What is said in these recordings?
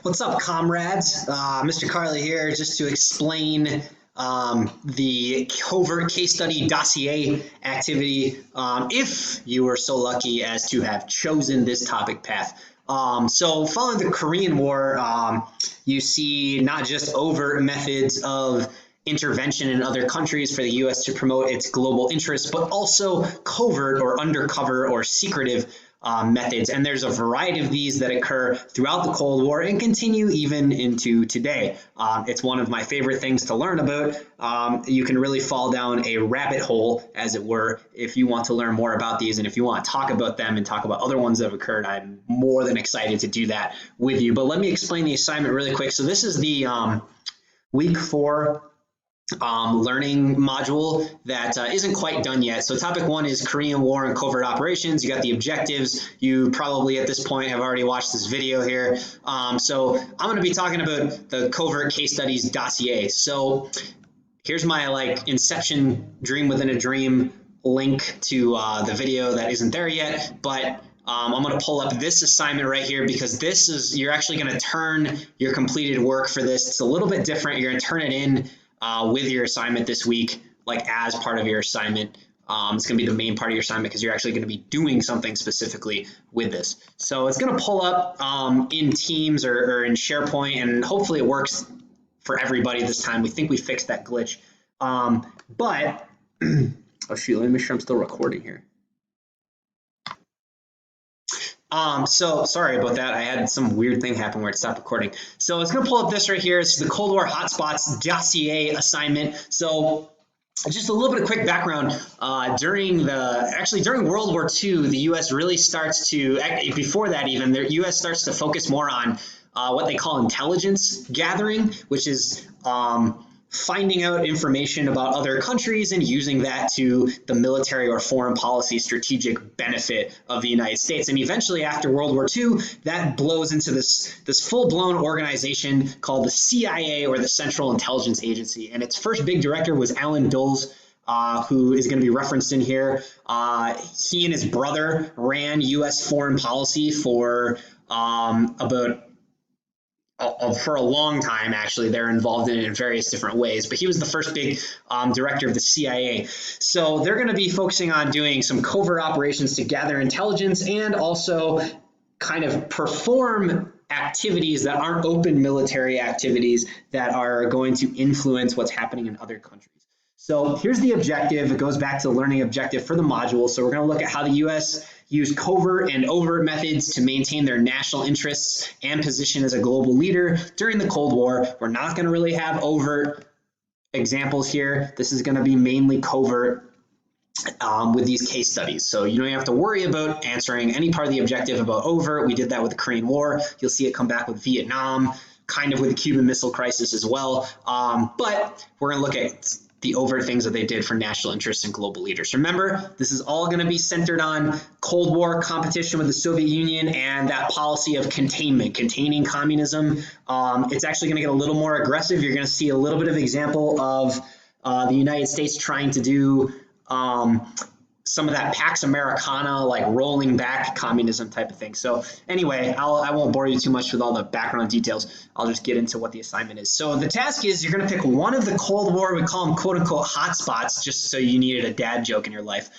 What's up, comrades? Mr. Carley here, just to explain the covert case study dossier activity, if you were so lucky as to have chosen this topic path. So following the Korean War, you see not just overt methods of intervention in other countries for the U.S. to promote its global interests, but also covert or undercover or secretive methods. And there's a variety of these that occur throughout the Cold War and continue even into today. It's one of my favorite things to learn about. You can really fall down a rabbit hole, as it were, if you want to learn more about these. And if you want to talk about them and talk about other ones that have occurred, I'm more than excited to do that with you. But let me explain the assignment really quick. So this is the week 4 learning module that isn't quite done yet. So topic 1 is Korean War and covert operations. You got the objectives. You probably at this point have already watched this video here. So I'm going to be talking about the covert case studies dossier. So here's my Inception dream within a dream link to the video that isn't there yet, but I'm going to pull up this assignment right here because this is, you're actually going to turn your completed work for this. It's a little bit different. You're going to turn it in with your assignment this week, as part of your assignment. It's going to be the main part of your assignment because you're actually going to be doing something specifically with this. So it's going to pull up in Teams or in SharePoint, and hopefully it works for everybody this time. We think we fixed that glitch. But, oh shoot, let me make sure I'm still recording here. So sorry about that. I had some weird thing happen where it stopped recording. So it's going to pull up this right here. It's the Cold War Hotspots dossier assignment. So just a little bit of quick background. During World War II, the U.S. really starts to, before that even, the U.S. starts to focus more on what they call intelligence gathering, which is finding out information about other countries and using that to the military or foreign policy strategic benefit of the United States. And eventually after World War II, that blows into this full-blown organization called the CIA, or the Central Intelligence Agency. And its first big director was Allen Dulles, who is going to be referenced in here. He and his brother ran U.S. foreign policy for for a long time. Actually, they're involved in it in various different ways, but he was the first big director of the CIA. So they're going to be focusing on doing some covert operations to gather intelligence and also kind of perform activities that aren't open military activities that are going to influence what's happening in other countries. So here's the objective. It goes back to the learning objective for the module. So we're going to look at how the U.S. used covert and overt methods to maintain their national interests and position as a global leader during the Cold War. We're not going to really have overt examples here. This is going to be mainly covert with these case studies. So you don't have to worry about answering any part of the objective about overt. We did that with the Korean War. You'll see it come back with Vietnam, kind of with the Cuban Missile Crisis as well. But we're going to look at the overt things that they did for national interests and global leaders. Remember, this is all going to be centered on Cold War competition with the Soviet Union and that policy of containment, containing communism. It's actually going to get a little more aggressive. You're going to see a little bit of example of the United States trying to do some of that Pax Americana, rolling back communism type of thing. So anyway, I won't bore you too much with all the background details. I'll just get into what the assignment is. So the task is you're going to pick one of the Cold War, we call them quote unquote hotspots, just so you needed a dad joke in your life,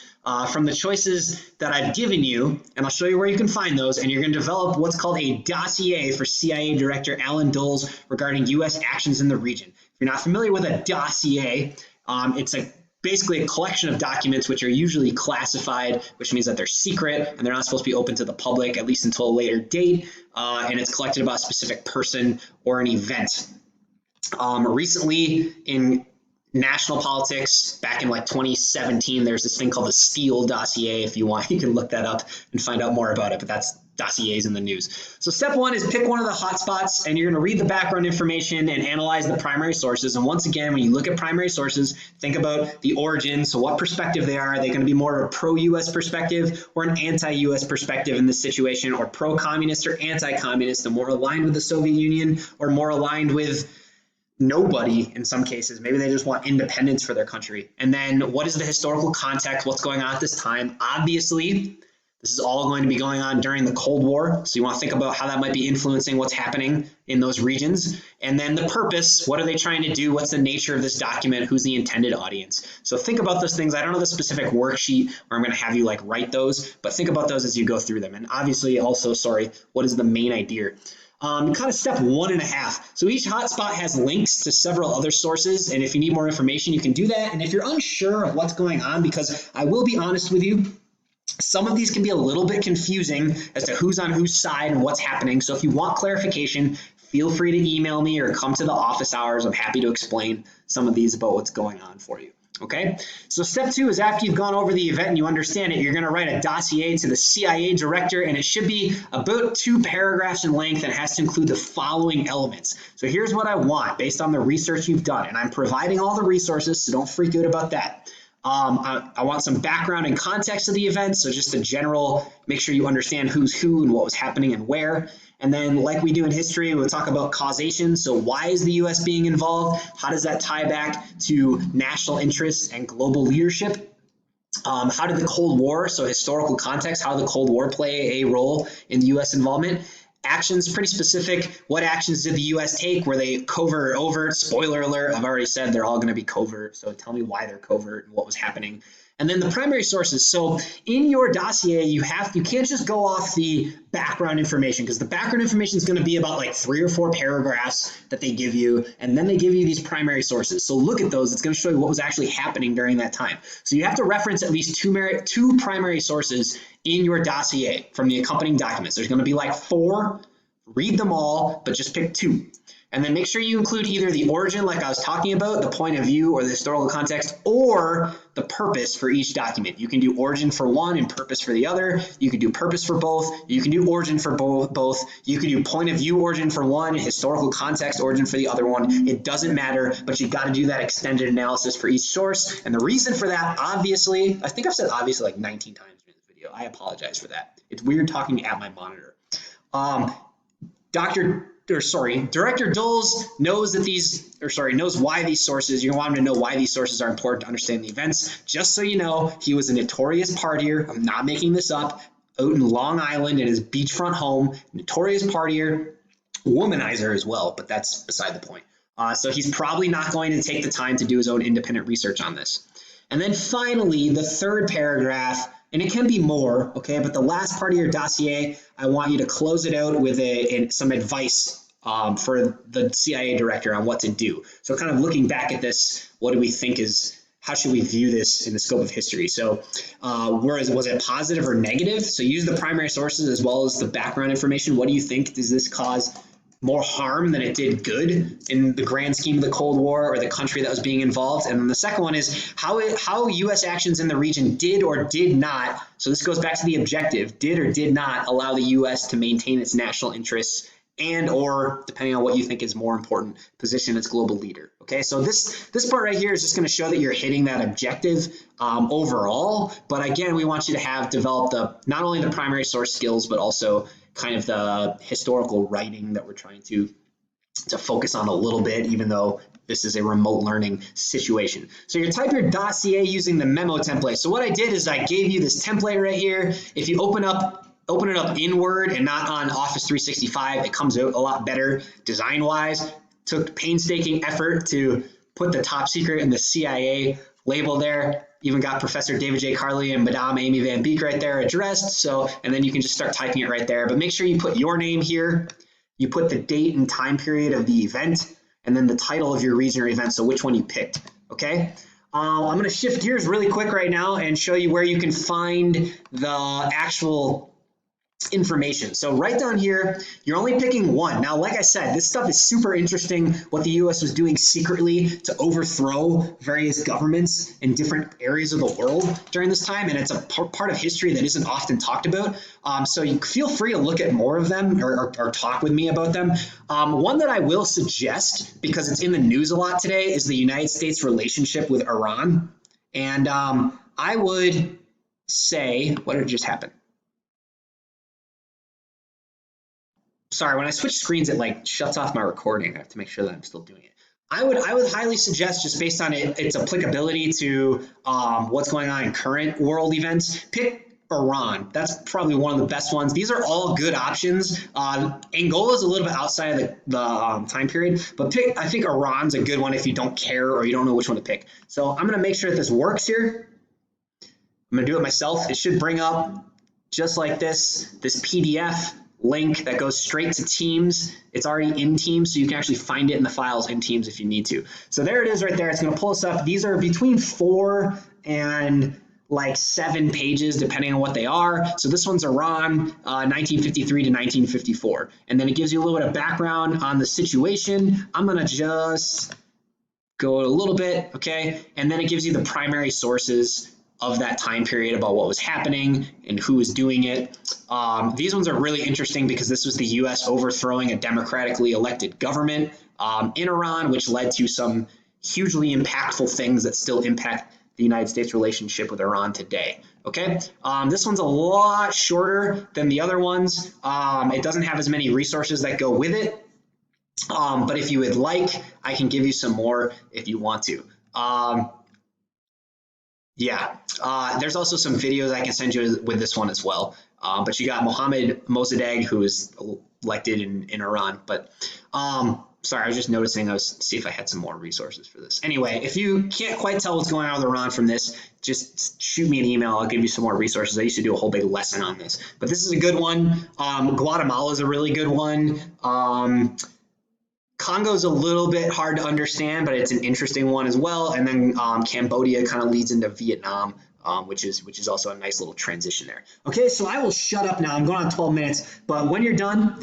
from the choices that I've given you, and I'll show you where you can find those, and you're going to develop what's called a dossier for CIA Director Allen Dulles regarding U.S. actions in the region. If you're not familiar with a dossier, it's basically a collection of documents which are usually classified, which means that they're secret and they're not supposed to be open to the public, at least until a later date, and it's collected about a specific person or an event. Recently in national politics, back in 2017, there's this thing called the Steele dossier. If you want, you can look that up and find out more about it, but that's dossiers in the news. So step 1 is pick one of the hotspots, and you're going to read the background information and analyze the primary sources. And once again, when you look at primary sources, think about the origin. So what perspective they are. Are they going to be more of a pro-U.S. perspective or an anti-U.S. perspective in this situation, or pro-communist or anti-communist, and more aligned with the Soviet Union or more aligned with nobody in some cases? Maybe they just want independence for their country. And then what is the historical context? What's going on at this time? Obviously, This is all going to be going on during the Cold War. So you want to think about how that might be influencing what's happening in those regions. And then the purpose, what are they trying to do? What's the nature of this document? Who's the intended audience? So think about those things. I don't know the specific worksheet where I'm going to have you like write those, but think about those as you go through them. And obviously also, what is the main idea? Kind of step 1.5. So each hotspot has links to several other sources. And if you need more information, you can do that. And if you're unsure of what's going on, because I will be honest with you, some of these can be a little bit confusing as to who's on whose side and what's happening. So if you want clarification, feel free to email me or come to the office hours. I'm happy to explain some of these about what's going on for you. Okay, so step 2 is after you've gone over the event and you understand it, you're going to write a dossier to the CIA director, and it should be about 2 paragraphs in length and has to include the following elements. So here's what I want based on the research you've done, and I'm providing all the resources, so don't freak out about that. I want some background and context of the event, so just a general, make sure you understand who's who and what was happening and where. And then like we do in history, we'll talk about causation. So why is the U.S. being involved? How does that tie back to national interests and global leadership? How did the Cold War, so historical context, how did the Cold War play a role in the U.S. involvement? Actions, pretty specific. What actions did the U.S. take? Were they covert or overt? Spoiler alert, I've already said they're all going to be covert, so tell me why they're covert and what was happening. And then the primary sources. So in your dossier, you can't just go off the background information, because the background information is going to be about like 3 or 4 paragraphs that they give you, and then they give you these primary sources. So look at those. It's going to show you what was actually happening during that time. So you have to reference at least two primary sources in your dossier from the accompanying documents. There's going to be like 4. Read them all, but just pick 2. And then make sure you include either the origin, like I was talking about, the point of view or the historical context, or the purpose for each document. You can do origin for one and purpose for the other. You can do purpose for both. You can do origin for both. You can do point of view origin for one, historical context origin for the other one. It doesn't matter, but you've got to do that extended analysis for each source. And the reason for that, obviously, I think I've said obviously like 19 times in this video. I apologize for that. It's weird talking at my monitor. Director Doles knows knows why these sources, you want him to know why these sources are important to understand the events. Just so you know, he was a notorious partier. I'm not making this up. Out in Long Island in his beachfront home, notorious partier, womanizer as well, but that's beside the point. So he's probably not going to take the time to do his own independent research on this. And then finally, the third paragraph, and it can be more, okay, but the last part of your dossier, I want you to close it out with some advice for the CIA director on what to do. So kind of looking back at this, what do we think how should we view this in the scope of history? So was it positive or negative? So use the primary sources as well as the background information. What do you think? Does this cause more harm than it did good in the grand scheme of the Cold War or the country that was being involved? And then the second one is how U.S. actions in the region did or did not, so this goes back to the objective, did or did not allow the U.S. to maintain its national interests and or, depending on what you think is more important, position its global leader. Okay, so this part right here is just going to show that you're hitting that objective overall. But again, we want you to have developed not only the primary source skills, but also kind of the historical writing that we're trying to focus on a little bit, even though this is a remote learning situation. So you type your dossier using the memo template. So what I did is I gave you this template right here. If you open it up in Word and not on Office 365, it comes out a lot better design-wise. Took painstaking effort to put the top secret and the CIA label there. Even got Professor David J. Carley and Madame Amy Van Beek right there addressed. So, and then you can just start typing it right there. But make sure you put your name here. You put the date and time period of the event, and then the title of your region or event. So which one you picked. Okay. I'm going to shift gears really quick right now and show you where you can find the actual information. So right down here, you're only picking one. Now, like I said, this stuff is super interesting, what the U.S. was doing secretly to overthrow various governments in different areas of the world during this time, and it's a part of history that isn't often talked about. So you feel free to look at more of them or talk with me about them. One that I will suggest, because it's in the news a lot today, is the United States relationship with Iran. And I would say, what did just happen? Sorry, when I switch screens, it like shuts off my recording. I have to make sure that I'm still doing it. I would highly suggest, just based on its applicability to what's going on in current world events, pick Iran. That's probably one of the best ones. These are all good options. Angola is a little bit outside of the time period, but I think Iran's a good one if you don't care or you don't know which one to pick. So I'm going to make sure that this works here. I'm going to do it myself. It should bring up just like this PDF link that goes straight to Teams. It's already in Teams, so you can actually find it in the files in Teams if you need to. So there it is right there. It's going to pull us up. These are between 4 and like 7 pages, depending on what they are. So this one's Iran, 1953 to 1954. And then it gives you a little bit of background on the situation. I'm going to just go a little bit, okay? And then it gives you the primary sources of that time period about what was happening and who was doing it. These ones are really interesting because this was the US overthrowing a democratically elected government in Iran, which led to some hugely impactful things that still impact the United States relationship with Iran today. Okay, this one's a lot shorter than the other ones. It doesn't have as many resources that go with it, but if you would like, I can give you some more if you want to. There's also some videos I can send you with this one as well. But you got Mohammad Mossadegh, who is elected in Iran. But sorry, I was just noticing. I was see if I had some more resources for this. Anyway, if you can't quite tell what's going on with Iran from this, just shoot me an email. I'll give you some more resources. I used to do a whole big lesson on this. But this is a good one. Guatemala is a really good one. Congo's a little bit hard to understand, but it's an interesting one as well. And then Cambodia kind of leads into Vietnam, which is also a nice little transition there. Okay, so I will shut up now. I'm going on 12 minutes, but when you're done,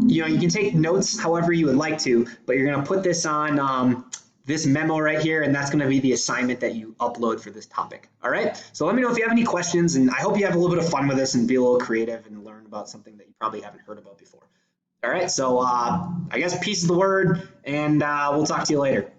you can take notes however you would like to, but you're going to put this on this memo right here, and that's going to be the assignment that you upload for this topic. All right, so let me know if you have any questions, and I hope you have a little bit of fun with this and be a little creative and learn about something that you probably haven't heard about before. All right, so I guess peace is the word, and we'll talk to you later.